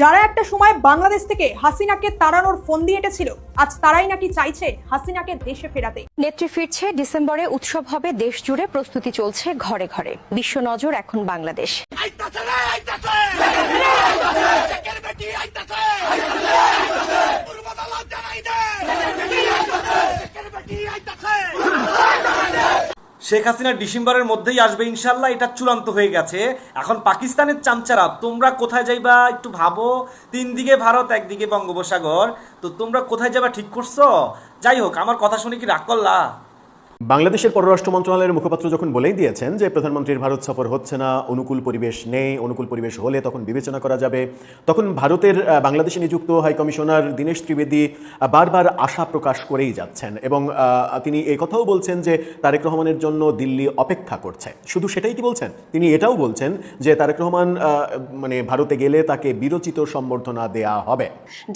যারা একটা সময় বাংলাদেশ থেকে হাসিনাকে তাড়ানোর ফন্দি এঁটেছিল, আজ তারাই নাকি চাইছে হাসিনাকে দেশে ফেরাতে। নেত্রী ফিরছে, ডিসেম্বরে উৎসব হবে দেশ জুড়ে, প্রস্তুতি চলছে ঘরে ঘরে। বিশ্ব নজর এখন বাংলাদেশ। শেখ হাসিনা ডিসেম্বরের মধ্যেই আসবে ইনশাল্লাহ, এটা চূড়ান্ত হয়ে গেছে। এখন পাকিস্তানের চামচারা তোমরা কোথায় যাইবা একটু ভাবো। 3 দিকে ভারত, একদিকে বঙ্গোপসাগর, তো তোমরা কোথায় যাবা ঠিক করছো? যাই হোক, আমার কথা শুনে কি রাগ করলা? বাংলাদেশের পররাষ্ট্র মন্ত্রণালয়ের মুখপাত্র যখন বলেই দিয়েছেন যে প্রধানমন্ত্রীর ভারত সফর হচ্ছে না, অনুকূল পরিবেশ নেই, অনুকূল পরিবেশ হলে তখন বিবেচনা করা যাবে, তখন ভারতের বাংলাদেশে নিযুক্ত হাই কমিশনার দীনেশ ত্রিবেদী বারবার আশা প্রকাশ করেই যাচ্ছেন এবং তিনি এই কথাও বলছেন যে তারেক রহমানের জন্য দিল্লি অপেক্ষা করছে। শুধু সেটাই কি বলছেন, তিনি এটাও বলছেন যে তারেক রহমান মানে ভারতে গেলে তাকে বীরোচিত সম্বর্ধনা দেয়া হবে।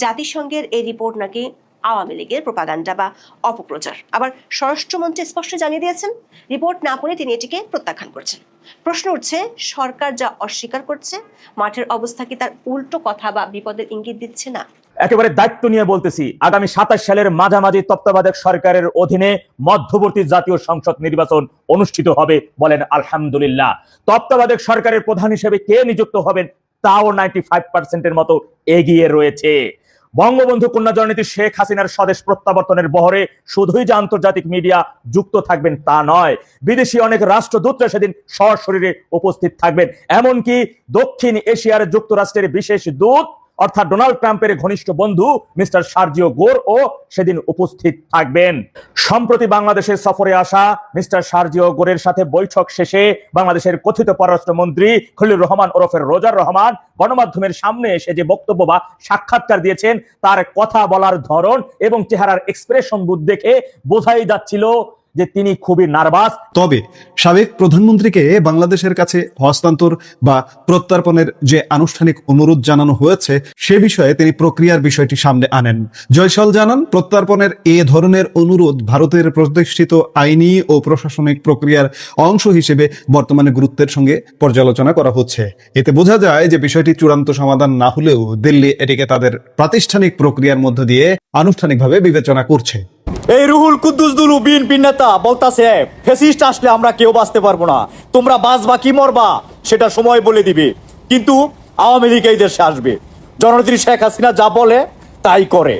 জাতিসংঘের এই রিপোর্ট নাকি আওয়ামী লীগের প্রোপাগান্ডা বা অপপ্রচার। আবার স্বরাষ্ট্রমন্ত্রী স্পষ্ট জানিয়ে দিয়েছেন, রিপোর্ট না পড়ে তিনি এটিকে প্রত্যাখ্যান করছেন। প্রশ্ন উঠছে, সরকার যা অস্বীকার করছে, মাঠের অবস্থা কি তার উল্টো কথা বা বিপদের ইঙ্গিত দিচ্ছে না? একেবারে দায়িত্ব নিয়ে বলতেছি, আগামী 27 সালের মাঝামাঝি তত্ত্বাবধায়ক সরকারের অধীনে মধ্যবর্তী জাতীয় সংসদ নির্বাচন অনুষ্ঠিত হবে। বলেন আলহামদুলিল্লাহ। তত্ত্বাবধায়ক সরকারের প্রধান হিসেবে কে নিযুক্ত হবেন তাও 95% মতো এগিয়ে রয়েছে। বঙ্গবন্ধু কন্যা জননেত্রী শেখ হাসিনার স্বদেশ প্রত্যাবর্তনের বহরে শুধুই যে আন্তর্জাতিক মিডিয়া যুক্ত থাকবেন তা নয়, বিদেশি অনেক রাষ্ট্রদূতরা সেদিন সশরীরে উপস্থিত থাকবেন। এমনকি দক্ষিণ এশিয়ার যুক্তরাষ্ট্রের বিশেষ দূত অর্থাৎ ডোনাল্ড ট্রাম্পের ঘনিষ্ঠ বন্ধু মিস্টার সার্জিও গোর ও সেদিন উপস্থিত থাকবেন। সম্প্রতি বাংলাদেশের সফরে আসা মিস্টার সার্জিও গোরের সাথে বৈঠক শেষে বাংলাদেশের কথিত পররাষ্ট্রমন্ত্রী খলিলুর রহমান ওরফে রোজার রহমান গণমাধ্যমের সামনে এসে যে বক্তব্য বা সাক্ষাৎকার দিয়েছেন, তার কথা বলার ধরন এবং চেহারার এক্সপ্রেশন দেখে বোঝাই যাচ্ছিল যে তিনি খুবই নার্ভাস। তবে সাবেক প্রধানমন্ত্রীকে বাংলাদেশের কাছে হস্তান্তর বা প্রত্যর্পণের যে আনুষ্ঠানিক অনুরোধ জানানো হয়েছে সে বিষয়ে তিনি প্রক্রিয়ার বিষয়টি সামনে আনেন। জয়সল জানান, প্রত্যর্পণের এ ধরনের অনুরোধ ভারতের প্রতিষ্ঠিত আইনি ও প্রশাসনিক প্রক্রিয়ার অংশ হিসেবে বর্তমানে গুরুত্বের সঙ্গে পর্যালোচনা করা হচ্ছে। এতে বোঝা যায় যে বিষয়টি চূড়ান্ত সমাধান না হলেও দিল্লি এটিকে তাদের প্রাতিষ্ঠানিক প্রক্রিয়ার মধ্য দিয়ে আনুষ্ঠানিকভাবে বিবেচনা করছে। এই রুহুল কুদ্দুস দুলু বিএনপি নেতা বলতাছে, ফ্যাসিস্ট আসলে আমরা কেউ বাঁচতে পারবো না, তোমরা বাঁচবা কি মরবা সেটা সময় বলে দিবে, কিন্তু আওয়ামী লীগ এই দেশে আসবে। জননেত্রী শেখ হাসিনা যা বলে তাই করে,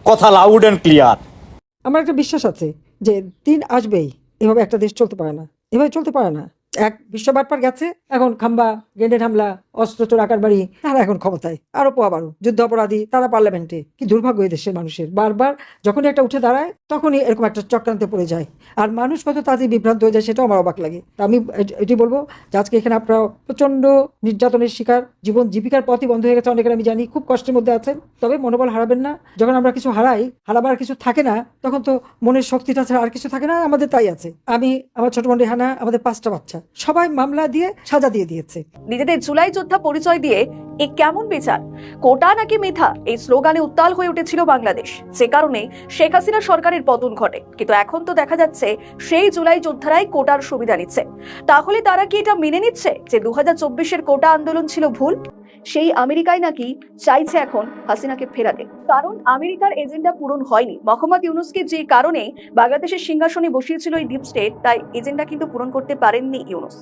কথা লাউড এন্ড ক্লিয়ার। আমার একটা বিশ্বাস আছে যে দিন আসবেই, এভাবে একটা দেশ চলতে পারে না, এভাবে চলতে পারে না। এক বিশ্ব বাটপার গেছে, এখন খাম্বা, গ্রেনেড হামলা, অস্ত্র চোর, আকার বাড়ি, তারা এখন ক্ষমতায়, আরো পোয়াবারো যুদ্ধ অপরাধী তারা পার্লামেন্টে। কি দুর্ভাগ্য এই দেশের মানুষের, বারবার যখনই একটা উঠে দাঁড়ায় তখনই এরকম একটা চক্রান্তে পড়ে যায়, আর মানুষ কত তাড়াতাড়ি বিভ্রান্ত হয়ে যায় সেটাও আমার অবাক লাগে। তা আমি এটি বলবো যে আজকে এখানে আপনারা প্রচন্ড নির্যাতনের শিকার, জীবন জীবিকার পথই বন্ধ হয়ে গেছে অনেকের, আমি জানি খুব কষ্টের মধ্যে আছেন। তবে মনোবল হারাবেন না। যখন আমরা কিছু হারাই, হারাবার কিছু থাকে না, তখন তো মনের শক্তিটা ছাড়া আর কিছু থাকে না। আমাদের তাই আছে। আমি, আমার ছোট বোন রেহানা, আমাদের 5টা বাচ্চা, সবাই মামলা দিয়ে সাজা দিয়ে দিয়েছে। নিজেদের জুলাই যোদ্ধা পরিচয় দিয়ে এ কেমন বিচার? কোটা নাকি মিথ্যা, এই স্লোগানে উত্তাল হয়ে উঠেছিল বাংলাদেশ, যে কারণে শেখ হাসিনা সরকারের পতন ঘটে। কিন্তু এখন তো দেখা যাচ্ছে সেই জুলাই যোদ্ধারাই কোটার সুবিধা নিচ্ছে। তাহলে তারা কি এটা মেনে নিচ্ছে যে 2024-এর কোটা আন্দোলন ছিল ভুল? সেই আমেরিকায় নাকি চাইছে এখন হাসিনাকে ফেরাতে, কারণ আমেরিকার এজেন্ডা পূরণ হয়নি। মোহাম্মদ ইউনূসকে যে কারণে বাংলাদেশের সিংহাসনে বসিয়েছিল এই ডিপ স্টেট, তাই এজেন্ডা কিন্তু পূরণ করতে পারেননি ইউনূস।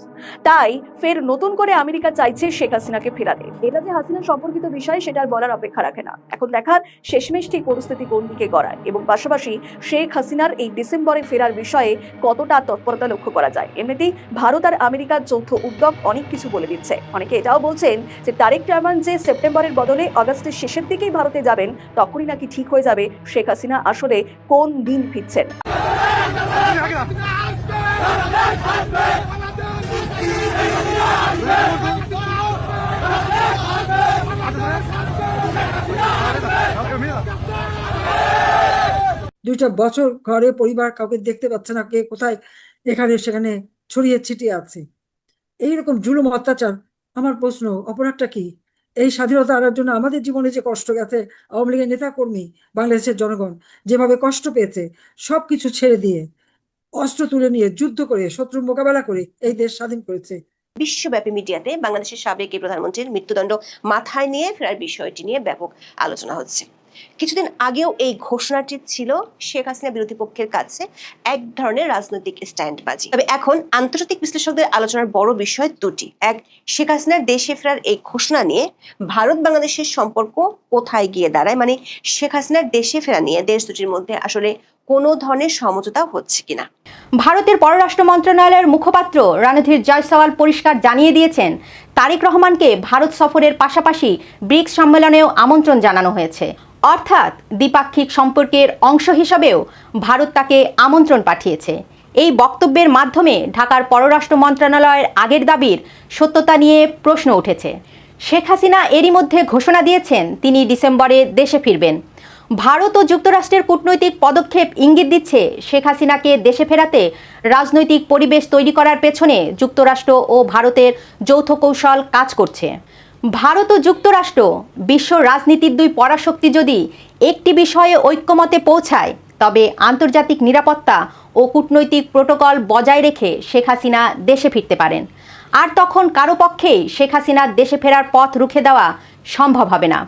তাই ফের নতুন করে আমেরিকা চাইছে শেখ হাসিনাকে ফেরাতে। এটা যে হাসিনা সম্পর্কিত বিষয় সেটার বলার অপেক্ষা রাখে না। এখন দেখার শেষমেশ ঠিক পরিস্থিতি কোন দিকে গড়ায়, এবং পাশাপাশি শেখ হাসিনার এই ডিসেম্বরে ফেরার বিষয়ে কতটা তৎপরতা লক্ষ্য করা যায়। এমনিতেই ভারত আর আমেরিকার যৌথ উদ্যোগ অনেক কিছু বলে দিচ্ছে। অনেকে এটাও বলছেন যে তারেক রহমান যে সেপ্টেম্বরের বদলে আগস্টের শেষের দিকেই ভারতে যাবেন, তখনই নাকি ঠিক হয়ে যাবে শেখ হাসিনা আসলে কোন দিন ফিরছেন। দুইটা বছর ঘরে পরিবার কাউকে দেখতে পাচ্ছে না, কে কোথায় এখানে সেখানে ছড়িয়ে ছিটিয়ে আছে। এইরকম জুলুম অত্যাচার, আমার প্রশ্ন, অপরাধটা কি? এই স্বাধীনতা আনার জন্য আমাদের জীবনে যে কষ্ট গেছে, আওয়ামী লীগের নেতা কর্মী, বাংলাদেশের জনগণ যেভাবে কষ্ট পেয়েছে, সবকিছু ছেড়ে দিয়ে অস্ত্র তুলে নিয়ে যুদ্ধ করে শত্রু মোকাবেলা করে এই দেশ স্বাধীন করেছে। বিশ্বব্যাপী মিডিয়াতে বাংলাদেশের সাবেক এই প্রধানমন্ত্রীর মৃত্যুদণ্ড মাথায় নিয়ে ফেরার বিষয়টি নিয়ে ব্যাপক আলোচনা হচ্ছে। কিছুদিন আগেও এই ঘোষণাটি ছিল শেখ হাসিনা বিরোধী পক্ষের কাছে এক ধরনের রাজনৈতিক স্ট্যান্ডবাজি। তবে এখন আন্তর্জাতিক বিশ্লেষকদের আলোচনার বড় বিষয় দুটি। এক, শেখ হাসিনার দেশে ফেরার এই ঘোষণা নিয়ে ভারত বাংলাদেশের সম্পর্ক কোথায় গিয়ে দাঁড়ায়, মানে শেখ হাসিনার দেশে ফেরা নিয়ে দেশ দুটির মধ্যে আসলে কোনো ধরনের সমঝোতা হচ্ছে কিনা। ভারতের পররাষ্ট্র মন্ত্রণালয়ের মুখপাত্র রণধীর জয়সওয়াল পরিষ্কার জানিয়ে দিয়েছেন, তারেক রহমানকে ভারত সফরের পাশাপাশি ব্রিক্স সম্মেলনেও আমন্ত্রণ জানানো হয়েছে। অর্থাৎ দ্বিপাক্ষিক সম্পর্কের অংশ হিসাবেও ভারত তাকে আমন্ত্রণ পাঠিয়েছে। এই বক্তব্যের মাধ্যমে ঢাকার পররাষ্ট্র মন্ত্রণালয়ের আগের দাবির সত্যতা নিয়ে প্রশ্ন উঠেছে। শেখ হাসিনা এরই মধ্যে ঘোষণা দিয়েছেন তিনি ডিসেম্বরে দেশে ফিরবেন। ভারত ও যুক্তরাষ্ট্রের কূটনৈতিক পদক্ষেপ ইঙ্গিত দিচ্ছে শেখ হাসিনাকে দেশে ফেরাতে রাজনৈতিক পরিবেশ তৈরি করার পেছনে যুক্তরাষ্ট্র ও ভারতের যৌথ কৌশল কাজ করছে। ভারত ও যুক্তরাষ্ট্র বিশ্ব রাজনীতির দুই পরাশক্তি যদি একটি বিষয়ে ঐক্যমতে পৌঁছায়, তবে আন্তর্জাতিক নিরাপত্তা ও কূটনৈতিক প্রোটোকল বজায় রেখে শেখ হাসিনা দেশে ফিরতে পারেন। আর তখন কারো পক্ষেই শেখ হাসিনার দেশে ফেরার পথ রুখে দেওয়া সম্ভব হবে না।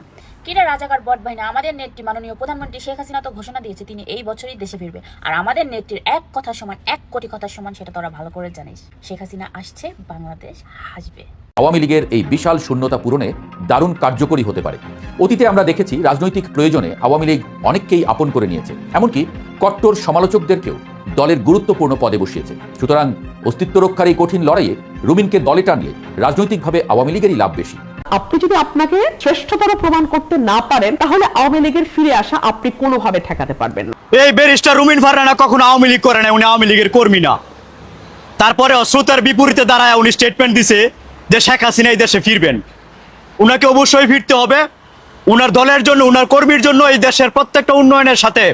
কিরা রাজাকার বট বাহিনী, আমাদের নেত্রী মাননীয় প্রধানমন্ত্রী শেখ হাসিনা তো ঘোষণা দিয়েছে তিনি এই বছরই দেশে ফিরবে। আর আমাদের নেত্রীর এক কথা সমান 1 কোটি কথা সমান, সেটা তোরা ভালো করে জানিস। শেখ হাসিনা আসছে, বাংলাদেশ আসবে। আওয়ামী লীগের এই বিশাল শূন্যতা পূরণে দারুণ কার্যকরী হতে পারে। অতীতে আমরা দেখেছি রাজনৈতিক প্রয়োজনে আওয়ামী লীগ অনেককেই আপন করে নিয়েছে, এমনকি কট্টর সমালোচকদেরকেও দলের গুরুত্বপূর্ণ পদে বসিয়েছে। সুতরাং অস্তিত্ব রক্ষার এই কঠিন লড়াইয়ে রুমিনকে দলে টানলে রাজনৈতিকভাবে আওয়ামী লীগেরই লাভ বেশি। আপনি যদি আপনাকে শ্রেষ্ঠতর প্রমাণ করতে না পারেন, তাহলে আওয়ামী লীগের ফিরে আসা আপনি কোনোভাবে ঠেকাতে পারবেন না। এই ব্যারিস্টার রুমিন ফারহানা কখনো আওয়ামী লীগ করে না, উনি আওয়ামী লীগের কর্মী না। তারপরে শ্রোতার বিপরীতে দাঁড়ায় উনি স্টেটমেন্ট দিছে যে শেখ হাসিনা এই দেশে ফিরবেন। উনাকে অবশ্যই ফিরতে হবে। উনার দলের জন্য, উনার কর্মীর জন্য এই দেশের প্রত্যেকটা উন্নয়নের সাথে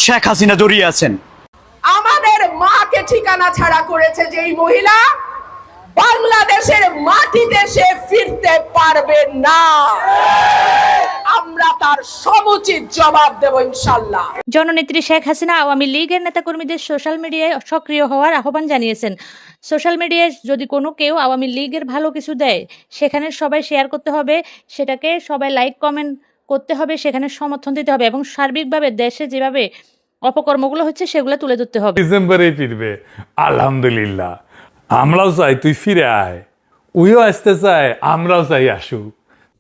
শেখ হাসিনা জড়িয়ে আছেন। আমাদের মাকে ঠিকানা ছাড়া করেছে যে এই মহিলা, বাংলাদেশের মাটিতে সে ফিরতে পারবে না। আমরা তার সমুচিত জবাব দেব ইনশাআল্লাহ। জননেত্রী শেখ হাসিনা আওয়ামী লীগের নেতাকর্মীদের সোশ্যাল মিডিয়ায় সক্রিয় হওয়ার আহ্বান জানিয়েছেন। সোশ্যাল মিডিয়ায় যদি কোনো কেউ আওয়ামী লীগের ভালো কিছু দেয়, সেখানে সবাই শেয়ার করতে হবে, সেটাকে সবাই লাইক কমেন্ট করতে হবে, সেখানে সমর্থন দিতে হবে এবং সার্বিকভাবে দেশে যেভাবে অপকর্মগুলো হচ্ছে সেগুলো তুলে ধরতে হবে। ডিসেম্বরে ফিরবে, আলহামদুলিল্লাহ। আমরাও চাই তুই ফিরে আয়, উইও আসতে চায়, আমরাও চাই আসুক।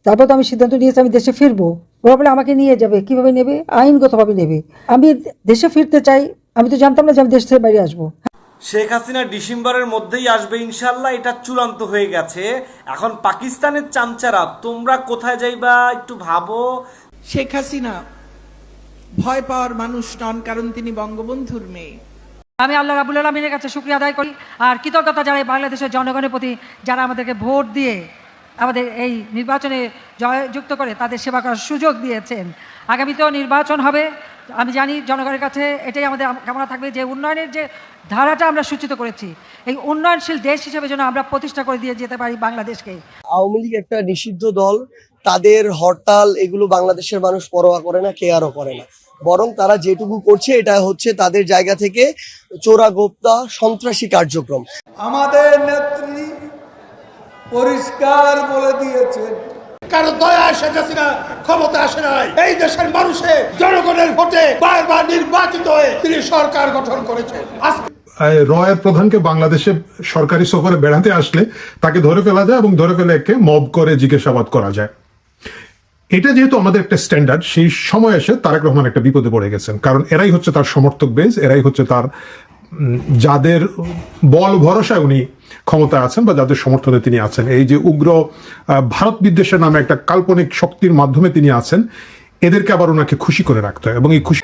তারপর তো আমি সিদ্ধান্ত নিয়েছি আমি দেশে ফিরবো। ওরা বলে আমাকে নিয়ে যাবে, কিভাবে নেবে? আইনগতভাবে নেবে। আমি দেশে ফিরতে চাই, আমি তো জানতাম না যে আমি দেশ থেকে বাইরে আসবো। শেখ হাসিনা ডিসেম্বরের মধ্যেই আসবে ইনশাল্লাহ, এটা চূড়ান্ত হয়ে গেছে। এখন পাকিস্তানের চামচারা, তোমরা কোথায় যাইবা একটু ভাবো। শেখ হাসিনা ভয় পাওয়ার মানুষ নন, কারণ তিনি বঙ্গবন্ধুর মেয়ে। আমি আল্লাহ রাব্বুল আলামিনের কাছে শুকরিয়া আদায় করি আর কৃতজ্ঞতা জানাই বাংলাদেশের জনগণের প্রতি, যারা আমাদেরকে ভোট দিয়ে আমাদের এই নির্বাচনে জয়যুক্ত করে তাদের সেবা করার সুযোগ দিয়েছেন। আগামীতেও নির্বাচন হবে। আমি জানি জনগণের কাছে এটাই আমাদের কামনা থাকবে যে উন্নয়নের যে ধারাটা আমরা সূচিত করেছি, এই উন্নয়নশীল দেশ হিসেবে যেন আমরা প্রতিষ্ঠা করে দিয়ে যেতে পারি বাংলাদেশকে। আওয়ামী লীগ একটা নিষিদ্ধ দল, তাদের হরতাল এগুলো বাংলাদেশের মানুষ পরোয়া করে না, কেয়ারও করে না। বরং তারা যেটুকু করছে এটা হচ্ছে তাদের জায়গা থেকে চোরাগোপ্তা সন্ত্রাসী কার্যক্রম। আমাদের নেত্রী পরিষ্কার বলে দিয়েছেন, কারো দয়া শেখ হাসিনা ক্ষমতা আসে নাই। এই দেশের মানুষের জনগণের ভোটে বারবার নির্বাচিত হয়ে তিনি সরকার গঠন করেছেন। রয়ের প্রধানকে বাংলাদেশে সরকারি সফরে বেড়াতে আসলে তাকে ধরে ফেলা যায় এবং ধরে ফেলে একে মব করে জিজ্ঞাসাবাদ করা যায়। এটা যেহেতু আমাদের একটা স্ট্যান্ডার্ড, সেই সময় এসে তারেক রহমান একটা বিপদে পড়ে গেছেন, কারণ এরাই হচ্ছে তার সমর্থক বেস, এরাই হচ্ছে তার যাদের বল ভরসায় উনি ক্ষমতায় আছেন বা যাদের সমর্থনে তিনি আছেন। এই যে উগ্র ভারত বিদ্বেষের নামে একটা কাল্পনিক শক্তির মাধ্যমে তিনি আছেন, এদেরকে আবার ওনাকে খুশি করে রাখতে হয় এবং এই খুশি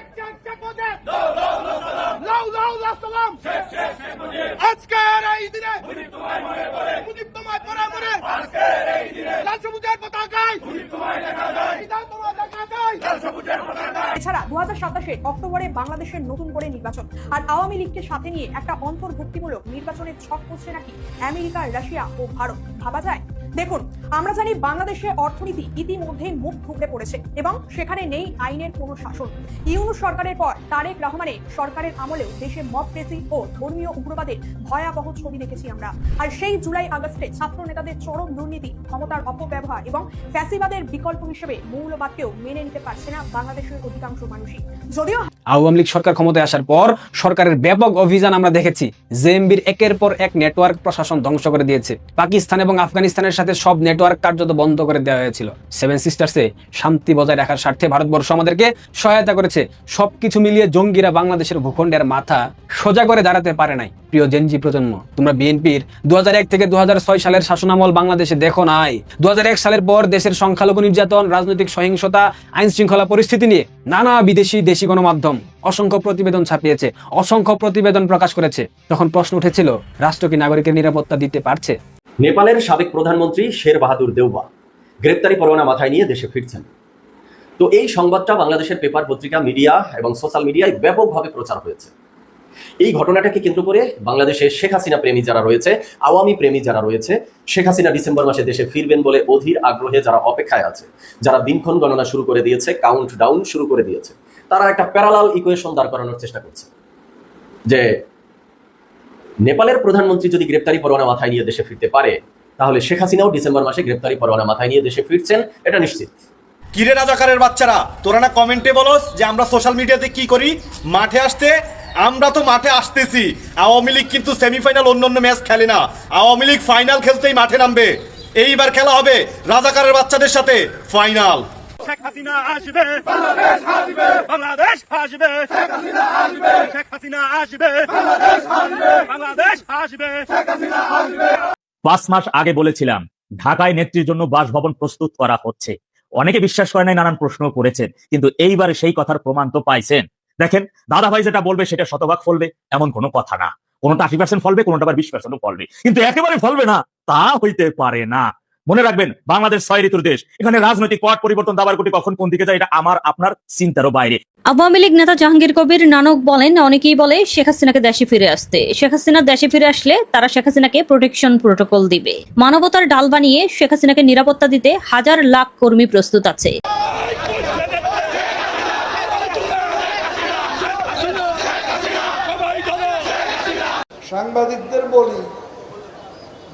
এছাড়া 2027 অক্টোবরে বাংলাদেশের নতুন করে নির্বাচন আর আওয়ামী লীগকে সাথে নিয়ে একটা অন্তর্ভুক্তিমূলক নির্বাচনের ছক করছে নাকি আমেরিকা, রাশিয়া ও ভারত। ভাবা যায়? দেখুন, আমরা জানি বাংলাদেশের অর্থনীতি ইতিমধ্যেই মুখ থুবড়ে পড়েছে এবং সেখানে নেই আইনের কোনো শাসন। ইউনূস সরকারের পর তারেক রহমানের সরকারের আমলেও দেশে মব ক্রেজি ও ধর্মীয় উগ্রবাদের ভয়াবহ ছবি দেখেছি আমরা। আর সেই জুলাই আগস্টে ছাত্র নেতাদের চরম দুর্নীতি, ক্ষমতার অপব্যবহার এবং ফ্যাসিবাদের বিকল্প হিসেবে মৌলবাদকেও মেনে নিতে পারছে না বাংলাদেশের অধিকাংশ মানুষই। যদিও আওয়ামী লীগ সরকার ক্ষমতায় আসার পর সরকারের ব্যাপক অভিযান আমরা দেখেছি। জেএমবির একের পর এক নেটওয়ার্ক প্রশাসন ধ্বংস করে দিয়েছে। পাকিস্তান এবং আফগানিস্তানের সাথে সব নেটওয়ার্ক কার্যত বন্ধ করে দেওয়া হয়েছিল। সেভেন সিস্টার্সে শান্তি বজায় রাখার স্বার্থে ভারতবর্ষ আমাদেরকে সহায়তা করেছে। সবকিছু মিলিয়ে জঙ্গিরা বাংলাদেশের ভূখণ্ডের মাথা সোজা করে দাঁড়াতে পারে নাই। প্রিয় জেনজি প্রজন্ম, তোমরা বিএনপির 2001 থেকে 2006 সালের শাসনামল বাংলাদেশে দেখো নাই। 2001 সালের পর দেশের সংখ্যালঘু নির্যাতন, রাজনৈতিক সহিংসতা, আইন শৃঙ্খলা পরিস্থিতি নিয়ে নানা বিদেশি দেশি গণমাধ্যম অসংখ্য প্রতিবেদন ছাপিয়েছে, অসংখ্য প্রতিবেদন প্রকাশ করেছে। তখন প্রশ্ন উঠেছিল, রাষ্ট্র কি নাগরিকের নিরাপত্তা দিতে পারছে? নেপালের সাবেক প্রধানমন্ত্রী শের বাহাদুর দেউবা গ্রেপ্তারি পরোয়ানা মাথায় নিয়ে দেশে ফিরছেন। তো এই সংবাদটা বাংলাদেশের পেপার, পত্রিকা, মিডিয়া এবং সোশ্যাল মিডিয়ায় ব্যাপকভাবে প্রচার হয়েছে। এই ঘটনাটাকে কেন্দ্র করে বাংলাদেশে শেখ হাসিনা প্রেমী যারা রয়েছে, আওয়ামী প্রেমী যারা রয়েছে, শেখ হাসিনা ডিসেম্বর মাসে দেশে ফিরবেন বলে অধীর আগ্রহে যারা অপেক্ষায় আছে, যারা দিনক্ষণ গণনা শুরু করে দিয়েছে, কাউন্ট ডাউন শুরু করে দিয়েছে, তারা একটা প্যারালাল ইকুয়েশন দাঁড় করানোর চেষ্টা করছে যে নেপালের প্রধানমন্ত্রী যদি গ্রেপ্তারি পরোয়ানা মাথায় নিয়ে দেশে ফিরতে পারে, তাহলে শেখ হাসিনাও ডিসেম্বর মাসে গ্রেপ্তারি পরোয়ানা মাথায় নিয়ে দেশে ফিরছেন, এটা নিশ্চিত। কিরে রাজাকারের বাচ্চারা, তোরা না কমেন্টে বলস যে আমরা সোশ্যাল মিডিয়াতে কি করি, মাঠে আসতে। আমরা তো মাঠে আসতেছি। আওয়ামী লীগ কিন্তু সেমিফাইনাল অন্য ম্যাচ খেলে না। আওয়ামী লীগ ফাইনাল খেলতেই মাঠে নামবে। এইবার খেলা হবে রাজাকারের বাচ্চাদের সাথে ফাইনাল। শেখ হাসিনা আসবে, বাংলাদেশ আসবে, বাংলাদেশ আসবে, শেখ হাসিনা আসবে, শেখ হাসিনা আসবে, বাংলাদেশ আসবে, বাংলাদেশ আসবে, শেখ হাসিনা আসবে। 5 মাস আগে বলেছিলাম ঢাকায় নেত্রীর জন্য বাসভবন প্রস্তুত করা হচ্ছে। অনেকে বিশ্বাস করে নাই, নানান প্রশ্ন করেছেন, কিন্তু এইবারে সেই কথার প্রমাণ তো পাইছেন। দেখেন, দাদা ভাই যেটা বলবে সেটা শতভাগ ফলবে এমন কোনো কথা না। কোনোটা 80% ফলবে, কোনোটা আবার 20% ফলবে, কিন্তু একেবারে ফলবে না তা হইতে পারে না। মনে রাখবেন, বাংলাদেশ 6 ঋতুর দেশ। এখানে রাজনৈতিক পট পরিবর্তন, দাবার গুটি কখন কোন দিকে যায় এটা আমার আপনার চিন্তারও বাইরে। আওয়ামী লীগ নেতা জাহাঙ্গীর কবির নানক বলেন, অনেকেই বলে শেখ হাসিনাকে দেশে ফিরে আসতে। শেখ হাসিনা দেশে ফিরে আসলে তারা শেখ হাসিনাকে প্রোটেকশন প্রোটোকল দিবে। মানবতার ডাল বানিয়ে শেখ হাসিনাকে নিরাপত্তা দিতে হাজার লাখ কর্মী প্রস্তুত আছে। সাংবাদিকদের বলি,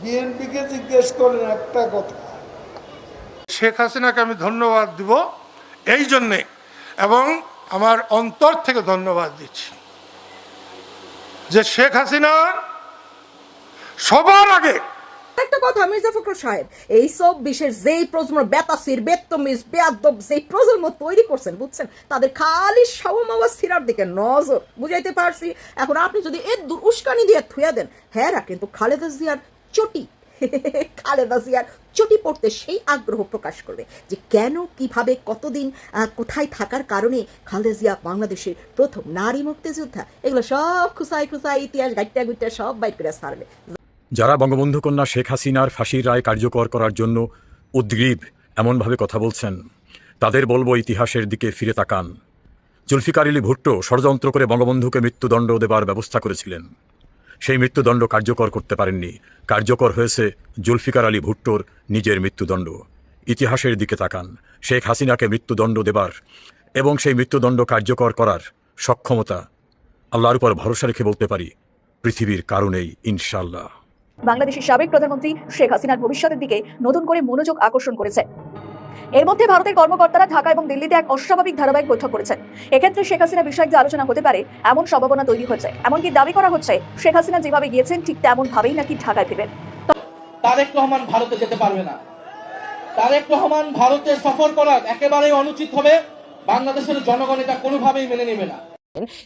বিএনপিকে জিজ্ঞেস করেন একটা কথা। শেখ হাসিনাকে আমি ধন্যবাদ দিব এই জন্যে, এবং আমার অন্তর থেকে ধন্যবাদ দিচ্ছি যে শেখ হাসিনা সবার আগে। একটা কথা, মির্জা ফখরুল সাহেব, এই সব বিশেষ যেই প্রজন্ম বেতাসির, বেত্তমিজ, বেয়াদব যেই প্রজন্ম তৈরি করছেন, বুঝছেন, তাদের খালি সাওমাওয়া সিরার দিকে নজর। বুঝাইতে পারছি? এখন আপনি যদি এর দূর উস্কানি দিয়ে থুয়া দেন, হ্যাঁ কিন্তু খালেদা জিয়ার চটি খালেদা জিয়ার চটি পড়তে সেই আগ্রহ প্রকাশ করবে যে কেন, কিভাবে, কতদিন, কোথায় থাকার কারণে খালেদা জিয়া বাংলাদেশের প্রথম নারী মুক্তিযোদ্ধা। এগুলো সব খুসাই খুসাই ইতিহাস গাইটা গুইটা সব বাইট করে ছাড়বে। যারা বঙ্গবন্ধু কন্যা শেখ হাসিনার ফাঁসির রায় কার্যকর করার জন্য উদ্গ্রীব এমনভাবে কথা বলছেন, তাদের বলবো ইতিহাসের দিকে ফিরে তাকান। জুলফিকার আলী ভুট্টো ষড়যন্ত্র করে বঙ্গবন্ধুকে মৃত্যুদণ্ড দেবার ব্যবস্থা করেছিলেন। সেই মৃত্যুদণ্ড কার্যকর করতে পারেননি। কার্যকর হয়েছে জুলফিকার আলী ভুট্টোর নিজের মৃত্যুদণ্ড। ইতিহাসের দিকে তাকান। শেখ হাসিনাকে মৃত্যুদণ্ড দেবার এবং সেই মৃত্যুদণ্ড কার্যকর করার সক্ষমতা আল্লাহর উপর ভরসা রেখে বলতে পারি, পৃথিবীর কারণেই ইনশাআল্লাহ। বাংলাদেশের সাবেক প্রধানমন্ত্রী শেখ হাসিনার ভবিষ্যতের দিকে নতুন করে মনোযোগ আকর্ষণ করেছে। এর মধ্যে ভারতের কর্মকর্তারা ঢাকা এবং দিল্লিতে এক অস্বাভাবিক ধারাবাহিক বৈঠক করেছেন। এক্ষেত্রে শেখ হাসিনা বিষয়ক যে আলোচনা হতে পারে এমন সম্ভাবনা তৈরি হচ্ছে। এমনকি দাবি করা হচ্ছে শেখ হাসিনা যেভাবে গিয়েছেন ঠিক তেমন ভাবেই নাকি ঢাকায় ফিরবেন। তারেক রহমান ভারতে যেতে পারবে না। তারেক রহমান ভারতে সফর করা একেবারেই অনুচিত হবে। বাংলাদেশের জনগণ এটা কোনোভাবেই মেনে নেবে না।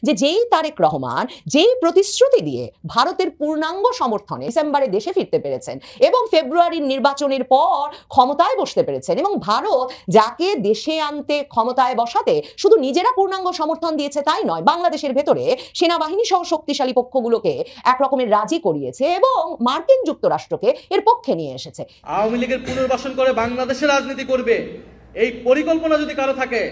যে যেই তারেক রহমান যেই প্রতিশ্রুতি দিয়ে ভারতের পূর্ণাঙ্গ সমর্থনে ডিসেম্বরে দেশে ফিরতে পেরেছেন এবং ফেব্রুয়ারির নির্বাচনের পর ক্ষমতায় বসতে পেরেছেন, এবং ভারত যাকে দেশে আনতে ক্ষমতায় বসাতে শুধু নিজেরা পূর্ণাঙ্গ সমর্থন দিয়েছে তাই নয়, বাংলাদেশের ভেতরে সেনাবাহিনী সহ শক্তিশালী পক্ষগুলোকে এক রকমের রাজি করিয়েছে এবং মার্কিন যুক্তরাষ্ট্রকে এর পক্ষে নিয়ে এসেছে। আওয়ামী লীগের পুনর্বাসন করে বাংলাদেশের রাজনীতি করবে এই পরিকল্পনা যদি কারো থাকে,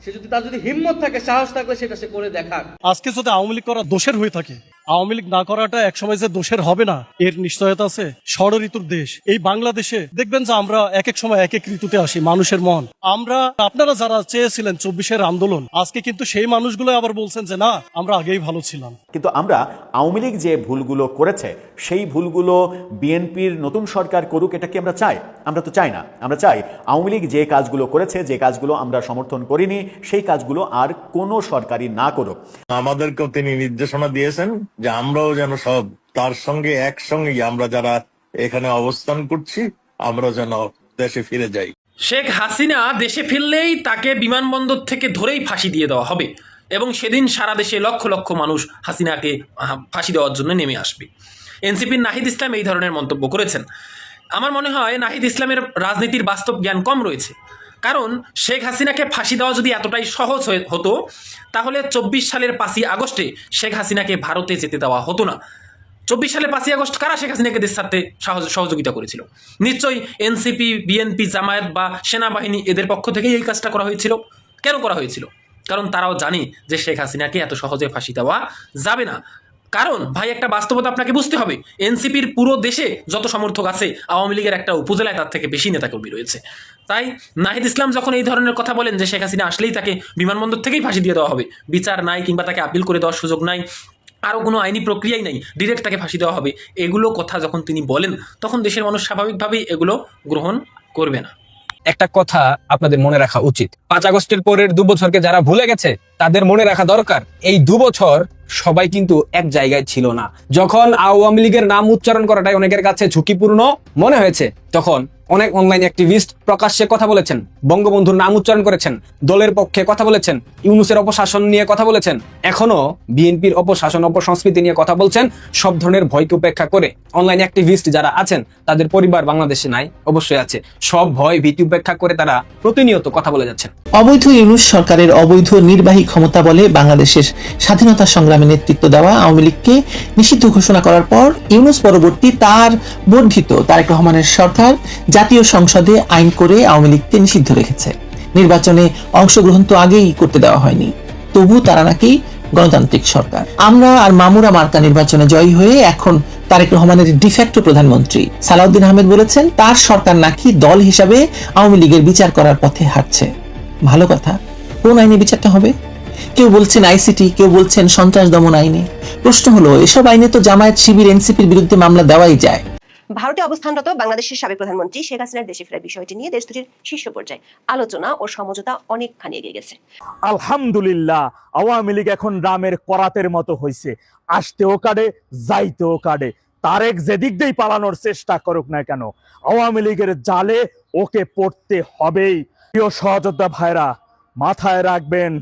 সে যদি তার যদি হিম্মত থাকে, সাহস থাকলে সেটা সে করে দেখাক। আজকে যদি আওয়ামী লীগ করা দোষের হয়ে থাকে, আওয়ামী লীগ না করাটা একসময় যে দোষের হবে না এর নিশ্চয়তা আছে। ষড় ঋতুর দেশ এই বাংলাদেশে, দেখবেন যে আমরা এক এক সময় এক এক ঋতুতে আসি। মানুষের মন, আমরা আপনারা যারা চেয়েছিলেন 24-এর আন্দোলন, আজকে কিন্তু সেই মানুষগুলো আবার বলছেন যে না, আমরা আগেই ভালো ছিলাম। কিন্তু আমরা আওয়ামী লীগ যে ভুলগুলো করেছে সেই ভুলগুলো বিএনপির নতুন সরকার করুক, এটা কি আমরা চাই? আমরা তো চাই না। আমরা চাই আওয়ামী লীগ যে কাজগুলো করেছে, যে কাজগুলো আমরা সমর্থন করিনি, সেই কাজগুলো আর কোনো সরকারই না করুক। আমাদেরকেও তিনি নির্দেশনা দিয়েছেন যে আমরাও যেন সব তার সঙ্গে একসঙ্গে আমরা যারা এখানে অবস্থান করছি আমরা যেন দেশে ফিরে যাই। শেখ হাসিনা দেশে ফিরলেই তাকে বিমানবন্দর থেকে ধরেই ফাঁসি দিয়ে দেওয়া হবে এবং সেদিন সারা দেশে লক্ষ লক্ষ মানুষ হাসিনাকে ফাঁসি দেওয়ার জন্য নেমে আসবে। এনসিপির নাহিদ ইসলাম এই ধরনের মন্তব্য করেছেন। আমার মনে হয় নাহিদ ইসলামের রাজনীতির বাস্তব জ্ঞান কম রয়েছে। কারণ শেখ হাসিনাকে ফাঁসি দেওয়া যদি এতটাই সহজ হতো তাহলে 24 সালের 5ই আগস্টে শেখ হাসিনাকে ভারতে যেতে দেওয়া হতো না। 24 সালের 5ই আগস্ট কারা শেখ হাসিনাকে দেশ ছাড়তে সহযোগিতা করেছিল? নিশ্চয়ই এনসিপি, বিএনপি, জামায়াত বা সেনাবাহিনী, এদের পক্ষ থেকেই এই কাজটা করা হয়েছিল। কেন করা হয়েছিল? কারণ তারাও জানে যে শেখ হাসিনাকে এত সহজে ফাঁসি দেওয়া যাবে না। কারণ ভাই, একটা বাস্তবতা আপনাকে বুঝতে হবে, এনসিপির পুরো দেশে যত সমর্থক আছে আওয়ামী লীগের একটা উপজেলায় তার থেকে বেশি নেতাকর্মী রয়েছে। তাই নাহিদ ইসলাম যখন এই ধরনের কথা বলেন যে শেখ হাসিনা আসলেই তাকে বিমানবন্দর থেকেই ফাঁসি দিয়ে দেওয়া হবে, বিচার নাই কিংবা তাকে আপিল করে দেওয়ার সুযোগ নাই, আরও কোনো আইনি প্রক্রিয়াই নাই, ডিরেক্ট তাকে ফাঁসি দেওয়া হবে, এগুলো কথা যখন তিনি বলেন তখন দেশের মানুষ স্বাভাবিকভাবেই এগুলো গ্রহণ করবে না। একটা কথা আপনাদের মনে রাখা উচিত, 5 আগস্টের পরের 2 বছরকে যারা ভুলে গেছে তাদের মনে রাখা দরকার, এই 2 বছর সবাই কিন্তু এক জায়গায় ছিল না। যখন আওয়ামী লীগের নাম উচ্চারণ করাটাই অনেকের কাছে ঝুঁকিপূর্ণ মনে হয়েছে, তখন অনেক অনলাইন অ্যাক্টিভিস্ট প্রকাশ্যে কথা বলেছেন, বঙ্গবন্ধুর নাম উচ্চারণ করেছেন, দলের পক্ষে কথা বলেছেন, ইউনূসের অপশাসন নিয়ে কথা বলেছেন, এখনো বিএনপির অপশাসন, অপসংস্কৃতি নিয়ে কথা বলছেন। সব ধরনের ভয়কে উপেক্ষা করে অনলাইন অ্যাক্টিভিস্ট যারা আছেন তাদের পরিবার বাংলাদেশে নাই, অবশ্যই আছে। সব ভয় ভীতি উপেক্ষা করে তারা প্রতিনিয়ত কথা বলে যাচ্ছেন। অবৈধ ইউনূস সরকারের অবৈধ নির্বাহী ক্ষমতা বলে বাংলাদেশের স্বাধীনতা সংগ্রামে নেতৃত্ব দেওয়া আওয়ামী লীগকে নিষিদ্ধ ঘোষণা করার পর ইউনূস পরবর্তী তার বর্ধিত তারেক রহমানের সরকার জাতীয় সংসদে আইন করে আওয়ামী লীগকে নিষিদ্ধ রেখেছে। নির্বাচনে অংশগ্রহণ তো আগেই করতে দেওয়া হয়নি, তবু তারা নাকি গণতান্ত্রিক সরকার। আমরা আর মামুরা মার্কা নির্বাচনে জয়ী হয়ে এখন তারেক রহমানের ডিফ্যাক্টো প্রধানমন্ত্রী সালাউদ্দিন আহমেদ বলেছেন তার সরকার নাকি দল হিসাবে আওয়ামী লীগের বিচার করার পথে হাঁটছে। ভালো কথা, কোন আইনে বিচারটা হবে? কেউ বলছেন আইসিটি, কেউ বলছেন সন্ত্রাস দমন আইনে। প্রশ্ন হলো, এসব আইনে তো জামায়াত, শিবির, এনসিপির বিরুদ্ধে মামলা দেওয়াই যায়। ভারতে অবস্থানরত বাংলাদেশের সাবেক প্রধানমন্ত্রী শেখ হাসিনার দেশে ফেরার বিষয়টি নিয়ে দেশ দুটির শীর্ষ পর্যায়ে আলোচনা ও সমঝোতা অনেকখানি এগিয়ে গেছে। আলহামদুলিল্লাহ, আওয়ামী লীগ এখন রামের করাতের মতো হয়েছে, আসতেও কাটে, যাইতেও কাটে। তারেক যেদিক দিয়েই পালানোর চেষ্টা করুক না কেন, আওয়ামী লীগের জালে ওকে পড়তে হবেই। প্রিয় সহযোদ্ধা ভাইরা, মাথায় রাখবেন,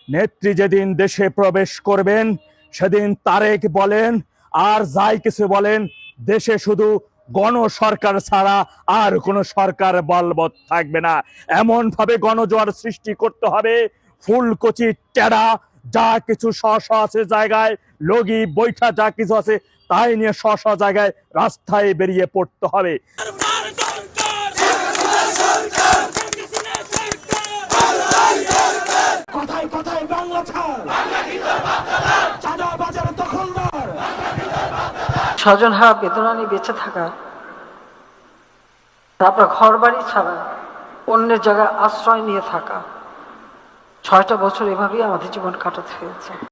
নেত্রী যেদিন দেশে প্রবেশ করবেন সেদিন তারেক বলেন আর যাই কিছু বলেন, দেশে শুধু গণসরকার ছাড়া আর কোন সরকার বলবৎ থাকবে না। এমন ভাবে গণজোয়ার সৃষ্টি করতে হবে, ফুলকচি টেরা যা কিছু স্ব আছে জায়গায়, লগি বৈঠা যা কিছু আছে তাই নিয়ে স্ব জায়গায় রাস্তায় বেরিয়ে পড়তে হবে। কথায় কথায় বাংলা ছাড়, চাঁদা বাজার দখলদার। স্বজনহারা বেদনা নিয়ে বেঁচে থাকা, তারপর ঘর বাড়ি ছাড়া অন্যের জায়গায় আশ্রয় নিয়ে থাকা, 6টা বছর এভাবেই আমাদের জীবন কাটাতে হয়েছে।